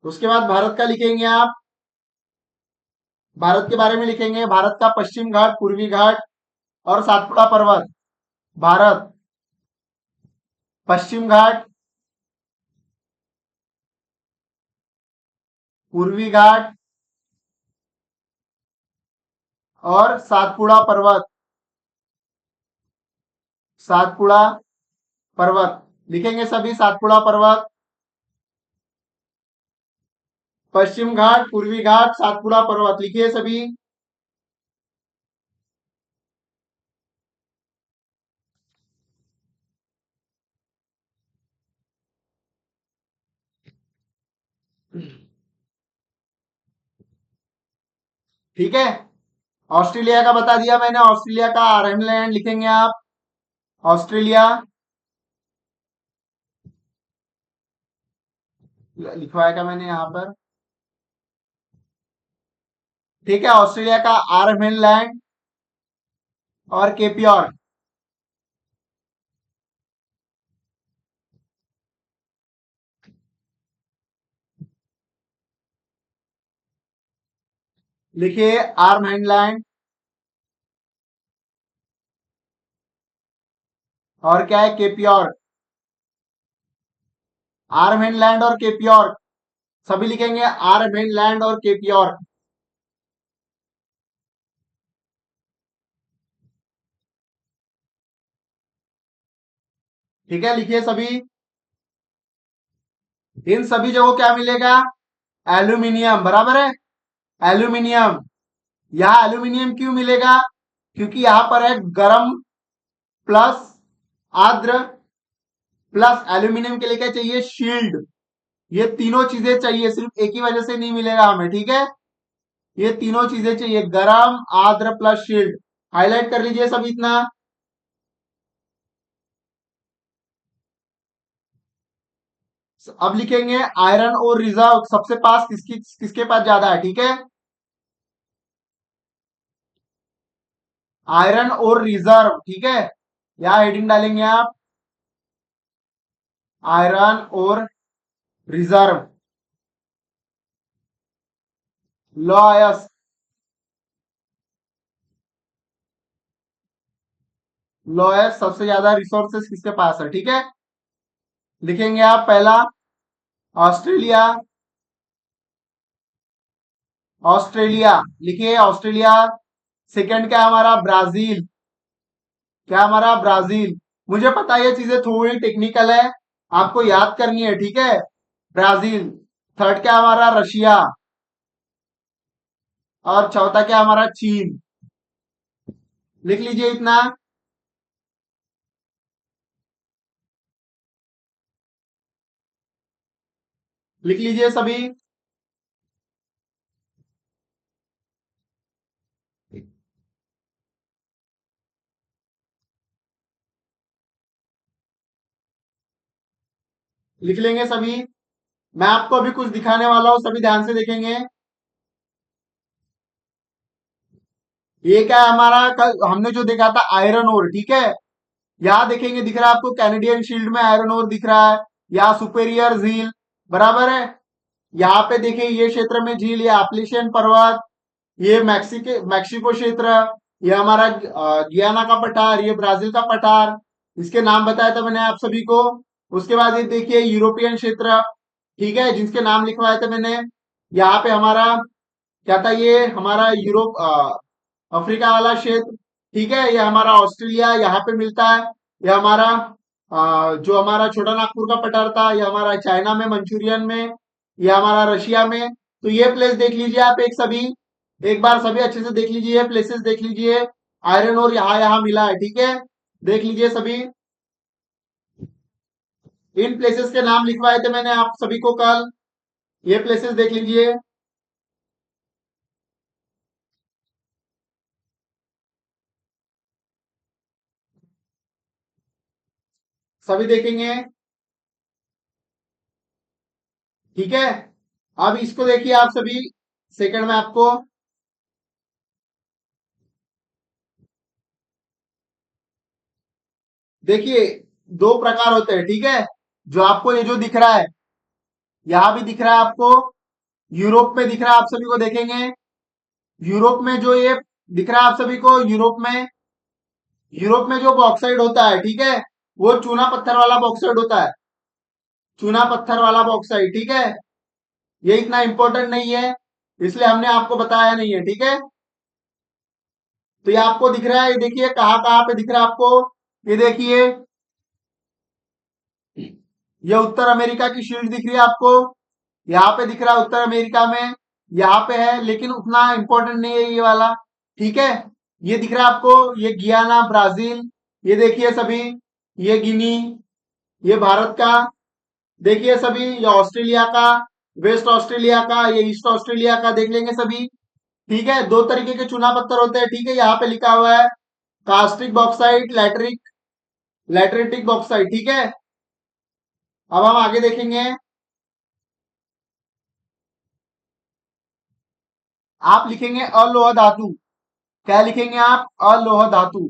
उसके बाद भारत का लिखेंगे आप, भारत के बारे में लिखेंगे, भारत का पश्चिम घाट, पूर्वी घाट और सातपुड़ा पर्वत। भारत, पश्चिम घाट, पूर्वी घाट और सातपुड़ा पर्वत, सातपुड़ा पर्वत लिखेंगे सभी, सातपुड़ा पर्वत। पश्चिम घाट, पूर्वी घाट, सातपुड़ा पर्वत, लिखिए सभी। ठीक है। ऑस्ट्रेलिया का बता दिया मैंने, ऑस्ट्रेलिया का आर्मलैंड लिखेंगे आप। ऑस्ट्रेलिया लिखवाया क्या मैंने यहाँ पर। ठीक है, ऑस्ट्रेलिया का आर्मलैंड और केपियोर। लिखिए आर्मलैंड और क्या है, केपियोर। आर्मलैंड और केपियोर, सभी लिखेंगे आर्मलैंड और केपियोर। ठीक है, लिखिए सभी। इन सभी जगहों क्या मिलेगा, एल्यूमिनियम, बराबर है। एल्यूमिनियम, यहाँ एल्यूमिनियम क्यों मिलेगा, क्योंकि यहाँ पर है गर्म प्लस आर्द्र प्लस एल्यूमिनियम के लिए क्या चाहिए, शील्ड। ये तीनों चीजें चाहिए, सिर्फ एक ही वजह से नहीं मिलेगा हमें, ठीक है। ये तीनों चीजें चाहिए, गरम, आर्द्र प्लस शील्ड। हाईलाइट कर लीजिए सब इतना। अब लिखेंगे आयरन और रिजर्व सबसे पास किसकी किसके पास ज्यादा है, ठीक है। आयरन और रिजर्व, ठीक है। यहां हेडिंग डालेंगे आप, आयरन और रिजर्व। लॉयस, लॉयस सबसे ज्यादा रिसोर्सेस किसके पास है, ठीक है। लिखेंगे आप पहला ऑस्ट्रेलिया। ऑस्ट्रेलिया लिखिए, ऑस्ट्रेलिया। सेकंड क्या है हमारा, ब्राजील। क्या हमारा, ब्राजील। मुझे पता है ये चीजें थोड़ी टेक्निकल है, आपको याद करनी है, ठीक है। ब्राजील। थर्ड क्या हमारा, रशिया। और चौथा क्या हमारा, चीन। लिख लीजिए इतना। लिख लीजिए सभी। लिख लेंगे सभी। मैं आपको अभी कुछ दिखाने वाला हूं, सभी ध्यान से देखेंगे। ये क्या है हमारा, कल हमने जो देखा था आयरन ओर, ठीक है। यहाँ देखेंगे, दिख रहा है आपको कैनेडियन शील्ड में आयरन ओर दिख रहा है, या सुपेरियर झील, बराबर है। यहाँ पे देखिए ये क्षेत्र में झील, ये एप्लिशियन पर्वत, ये मैक्सिको क्षेत्र, ये हमारा गियाना का पठार, ये ब्राजील का पठार। इसके नाम बताया था मैंने आप सभी को। उसके बाद ये देखिए यूरोपियन क्षेत्र, ठीक है, जिसके नाम लिखवाए थे मैंने। यहाँ पे हमारा क्या था, ये हमारा यूरोप अफ्रीका वाला क्षेत्र, ठीक है। ये हमारा ऑस्ट्रेलिया यहाँ पे मिलता है। ये हमारा जो हमारा छोटा नागपुर का पठार था, ये हमारा चाइना में, मंचूरियन में। ये हमारा रशिया में। तो ये प्लेस देख लीजिए आप, एक सभी, एक बार सभी अच्छे से देख लीजिए, प्लेसेस देख लीजिए। आयरन और यहाँ यहाँ मिला है, ठीक है। देख लीजिए सभी। इन प्लेसेस के नाम लिखवाए थे मैंने आप सभी को कल, ये प्लेसेस देख लीजिए। सभी देखेंगे, ठीक है। अब इसको देखिए आप सभी, सेकंड में आपको देखिए दो प्रकार होते हैं, ठीक है। जो आपको ये जो दिख रहा है, यहां भी दिख रहा है आपको, यूरोप में दिख रहा है, आप सभी को देखेंगे। यूरोप में जो ये दिख रहा है आप सभी को, यूरोप में जो बॉक्साइड होता है, ठीक है, वो चूना पत्थर वाला बॉक्साइड होता है। चूना पत्थर वाला बॉक्साइड, ठीक है। ये इतना इंपॉर्टेंट नहीं है, इसलिए हमने आपको बताया नहीं है, ठीक है। तो ये आपको दिख रहा है, ये देखिए कहाँ कहाँ पे दिख रहा है आपको। ये देखिए, ये उत्तर अमेरिका की शील्ड दिख रही है आपको। यहाँ पे दिख रहा है उत्तर अमेरिका में, यहाँ पे है, लेकिन उतना इंपॉर्टेंट नहीं है ये वाला। ठीक है, ये दिख रहा है आपको, ये गियाना ब्राजील, ये देखिए सभी, ये गिनी, ये भारत का, देखिए सभी, ये ऑस्ट्रेलिया का, वेस्ट ऑस्ट्रेलिया का, ये ईस्ट ऑस्ट्रेलिया का, देख लेंगे सभी। ठीक है, दो तरीके के चुना पत्थर होते हैं। ठीक है, यहाँ पे लिखा हुआ है कास्टिक बॉक्साइट, लैटरिटिक बॉक्साइट। ठीक है, अब हम आगे देखेंगे। आप लिखेंगे अलोह धातु। क्या लिखेंगे आप? अलोह धातु,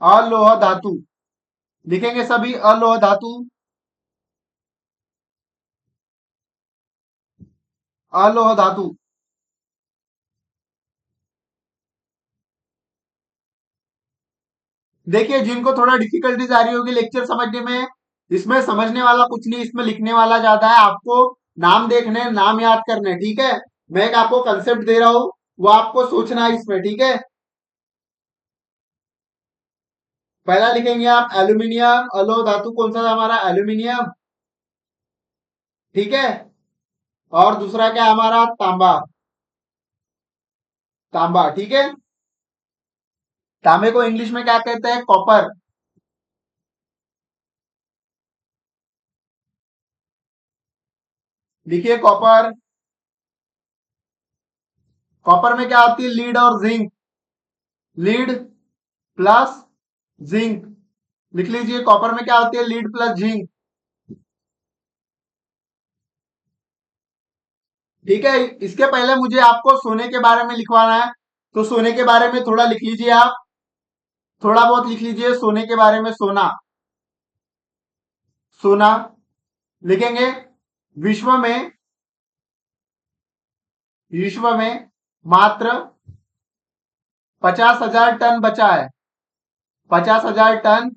अलोह धातु लिखेंगे सभी, अलोह धातु, अलोह धातु। देखिए, जिनको थोड़ा डिफिकल्टीज आ रही होगी लेक्चर समझने में, इसमें समझने वाला कुछ नहीं, इसमें लिखने वाला ज्यादा है। आपको नाम देखने, नाम याद करने। ठीक है, मैं एक आपको कंसेप्ट दे रहा हूं, वो आपको सोचना है इसमें। ठीक है, पहला लिखेंगे आप एल्यूमिनियम, अलोह धातु कौन सा था हमारा? एल्यूमिनियम। ठीक है, और दूसरा क्या है हमारा? तांबा, तांबा। ठीक है, तांबे को इंग्लिश में क्या कहते हैं? कॉपर। लिखिए कॉपर। कॉपर में क्या होती है? लीड और जिंक, लीड प्लस जिंक। लिख लीजिए, कॉपर में क्या होती है? Lead plus zinc. ठीक है, इसके पहले मुझे आपको सोने के बारे में लिखवाना है, तो सोने के बारे में थोड़ा लिख लीजिए आप, थोड़ा बहुत लिख लीजिए सोने के बारे में। सोना, सोना लिखेंगे। विश्व में, विश्व में मात्र 50,000 टन बचा है, 50,000 टन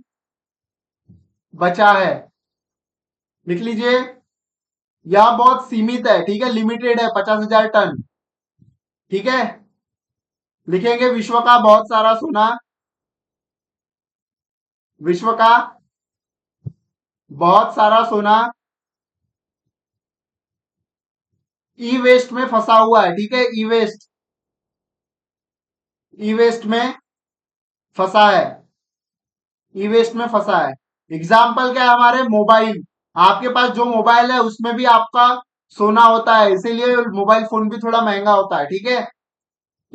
बचा है। लिख लीजिए, यह बहुत सीमित है। ठीक है, लिमिटेड है 50,000 टन। ठीक है, लिखेंगे विश्व का बहुत सारा सोना, विश्व का बहुत सारा सोना ई वेस्ट में फंसा हुआ है। ठीक है, ई वेस्ट, ई वेस्ट में फंसा है, ई वेस्ट में फंसा है। एग्जाम्पल क्या है हमारे? मोबाइल। आपके पास जो मोबाइल है उसमें भी आपका सोना होता है, इसीलिए मोबाइल फोन भी थोड़ा महंगा होता है। ठीक है,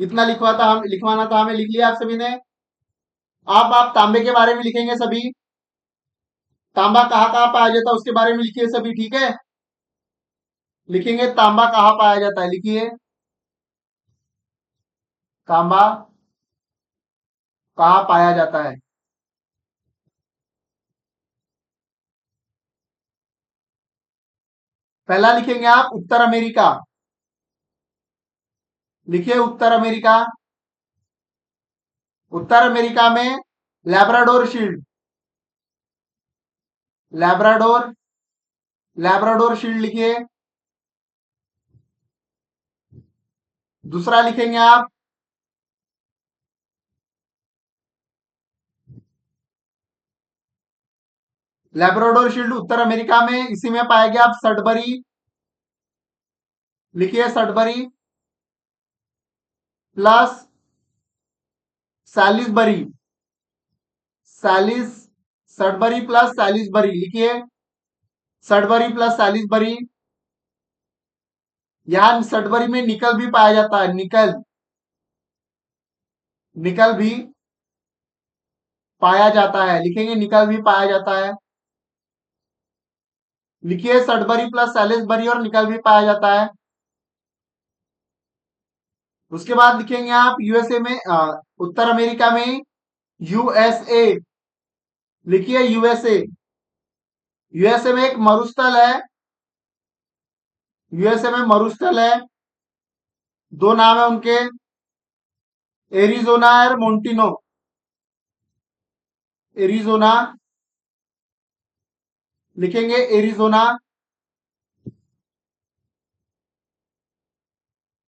इतना लिखवाना था हमें, लिख लिया आप सभी ने। अब आप तांबे के बारे में लिखेंगे सभी, तांबा कहाँ कहाँ पाया जाता है उसके बारे में लिखिए सभी। ठीक है, लिखेंगे तांबा कहाँ पाया जाता है, लिखिए तांबा कहाँ पाया जाता है। पहला लिखेंगे आप उत्तर अमेरिका, लिखिए उत्तर अमेरिका। उत्तर अमेरिका में Labrador shield, Labrador, Labrador shield लिखिए। दूसरा लिखेंगे आप लैब्राडोर शील्ड उत्तर अमेरिका में, इसी में पाएंगे आप सडबरी, लिखिए Sudbury plus Salisbury, सैलिस, Sudbury plus Salisbury लिखिए, सडबरी प्लस सैलिसबरी। यहां सडबरी में निकल भी पाया जाता है, निकल, निकल भी पाया जाता है, लिखेंगे निकल भी पाया जाता है। लिखिए सडबरी प्लस सैलिसबरी और निकल भी पाया जाता है। उसके बाद लिखेंगे आप यूएसए में, उत्तर अमेरिका में यूएसए, लिखिए यूएसए। यूएसए में एक मरुस्थल है, यूएसए में मरुस्थल है, दो नाम है उनके, एरिजोना और मोन्टिनो, एरिजोना, लिखेंगे एरिजोना,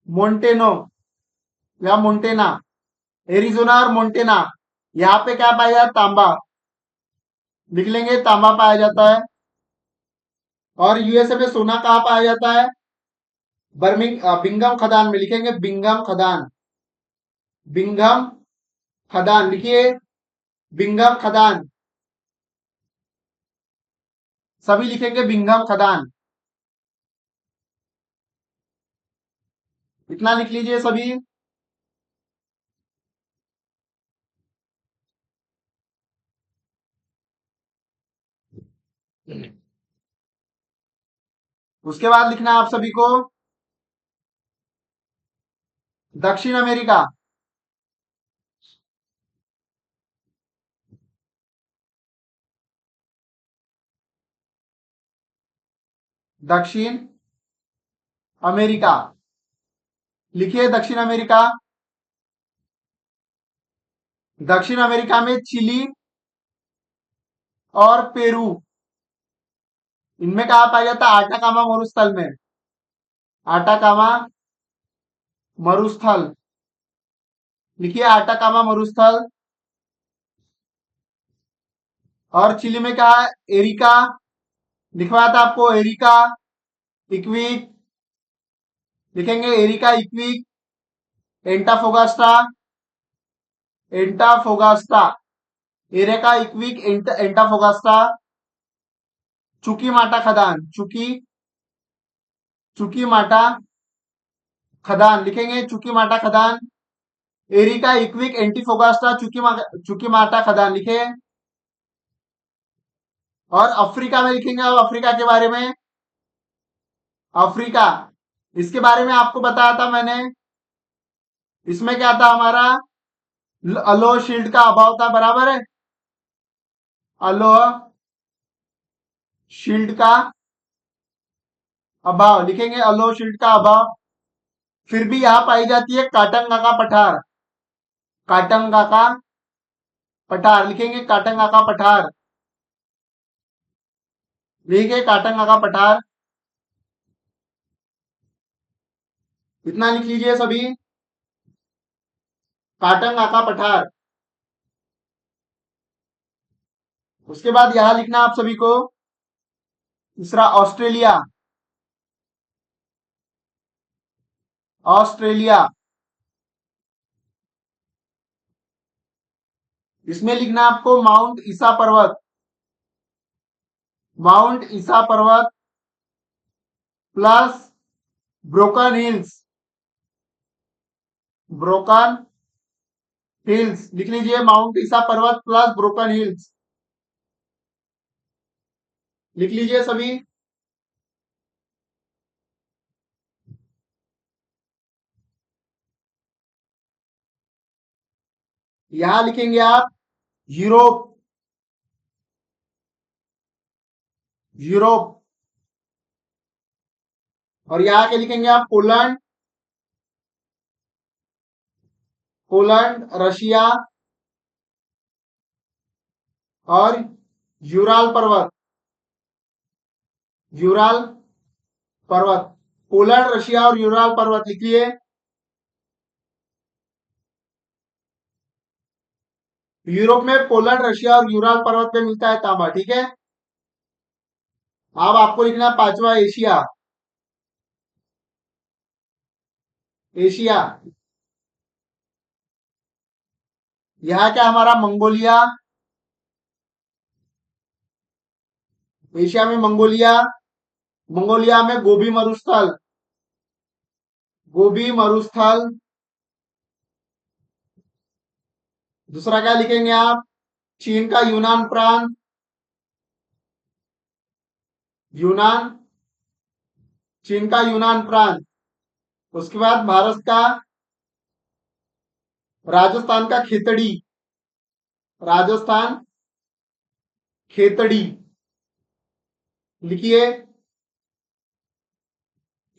मोन्टेनो या मोन्टेना, एरिजोना और मोन्टेना। यहाँ पे क्या पाया जाता है? तांबा, लिख लेंगे तांबा पाया जाता है। और यूएसए में सोना कहाँ पाया जाता है? बिंगम खदान में। लिखेंगे बिंगम खदान। बिंगम खदान लिखिए, बिंगम खदान। सभी लिखेंगे बिंगम खदान। इतना लिख लीजिए सभी। उसके बाद लिखना है आप सभी को दक्षिण अमेरिका। दक्षिण अमेरिका लिखिए, दक्षिण अमेरिका। दक्षिण अमेरिका में चिली और पेरू, इनमें कहा पाया जाता है? आटाकामा मरुस्थल में। आटाकामा मरुस्थल लिखिए, आटाकामा मरुस्थल। और चिली में क्या है? एरिका। लिखवाया था आपको, एरिका इक्विक। लिखेंगे एरिका इक्विक। एंटाफोगास्टा, एंटाफोगास्टा। एरेका इक्विक एंटाफोगास्टा। चुकी माटा खदान, चुकी माटा खदान। लिखेंगे चुकी माटा खदान। एरिका इक्विक एंटीफोगास्टा चुकी माटा खदान लिखे। और अफ्रीका में लिखेंगे अब अफ्रीका के बारे में। अफ्रीका, इसके बारे में आपको बताया था मैंने। इसमें क्या था हमारा? अलो शील्ड का अभाव था, बराबर है। अलो शील्ड का अभाव, लिखेंगे अलो शील्ड का अभाव। फिर भी यहां पाई जाती है काटंगा का पठार। काटंगा का पठार लिखेंगे, काटंगा का पठार। लिखेंगे काटंगा का पठार। इतना लिख लीजिए सभी, काटंगा का पठार। उसके बाद यहां लिखना आप सभी को तीसरा, ऑस्ट्रेलिया। ऑस्ट्रेलिया, इसमें लिखना आपको माउंट ईसा पर्वत। माउंट ईसा पर्वत plus broken hills. Broken hills लिख लीजिए, माउंट ईसा पर्वत प्लस ब्रोकन हिल्स। लिख लीजिए सभी। यहां लिखेंगे आप यूरोप। यूरोप, और यहां के लिखेंगे आप पोलैंड। पोलैंड, रशिया और यूराल पर्वत। यूराल पर्वत, पोलैंड, रशिया और यूराल पर्वत लिखिए। यूरोप में पोलैंड, रशिया और यूराल पर्वत पे मिलता है तांबा, ठीक है। अब आपको लिखना है पांचवा, एशिया। एशिया, यहाँ क्या हमारा? मंगोलिया। एशिया में मंगोलिया। मंगोलिया में गोबी मरुस्थल। गोबी मरुस्थल। दूसरा क्या लिखेंगे आप? चीन का यूनान प्रांत। यूनान, चीन का यूनान प्रांत। उसके बाद भारत का राजस्थान का खेतड़ी। राजस्थान खेतड़ी लिखिए,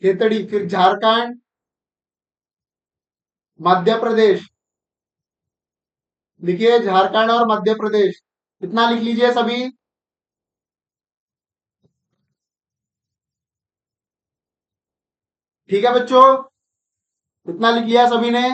खेतड़ी। फिर झारखंड, मध्य प्रदेश लिखिए, झारखंड और मध्य प्रदेश। इतना लिख लीजिए सभी। ठीक है बच्चों, इतना लिख लिया सभी ने।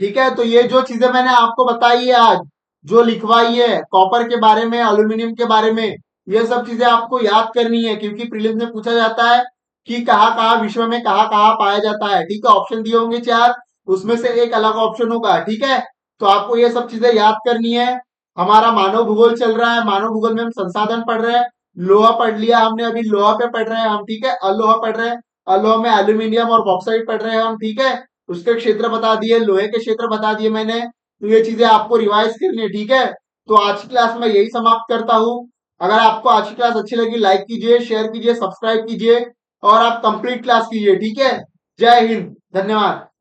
ठीक है, तो ये जो चीजें मैंने आपको बताई है आज, जो लिखवाई है कॉपर के बारे में, एल्यूमिनियम के बारे में, ये सब चीजें आपको याद करनी है, क्योंकि प्रीलिम्स में पूछा जाता है कि कहाँ कहाँ विश्व में कहाँ कहाँ पाया जाता है। ठीक है, ऑप्शन दिए होंगे चार, उसमें से एक अलग ऑप्शन होगा। ठीक है, तो आपको ये सब चीजें याद करनी है। हमारा मानव भूगोल चल रहा है, मानव भूगोल में हम संसाधन पढ़ रहे हैं। लोहा पढ़ लिया हमने, अभी लोहा पे पढ़ रहे हैं हम। ठीक है, अलोहा पढ़ रहे हैं, अलोहा में एल्यूमिनियम और बॉक्साइट पढ़ रहे हैं हम। ठीक है, उसके क्षेत्र बता दिए, लोहे के क्षेत्र बता दिए मैंने। तो ये चीजें आपको रिवाइज करनी है। ठीक है, तो आज की क्लास में यही समाप्त करता हूं। अगर आपको आज की क्लास अच्छी लगी, लाइक कीजिए, शेयर कीजिए, सब्सक्राइब कीजिए और आप कंप्लीट क्लास कीजिए। ठीक है, जय हिंद, धन्यवाद।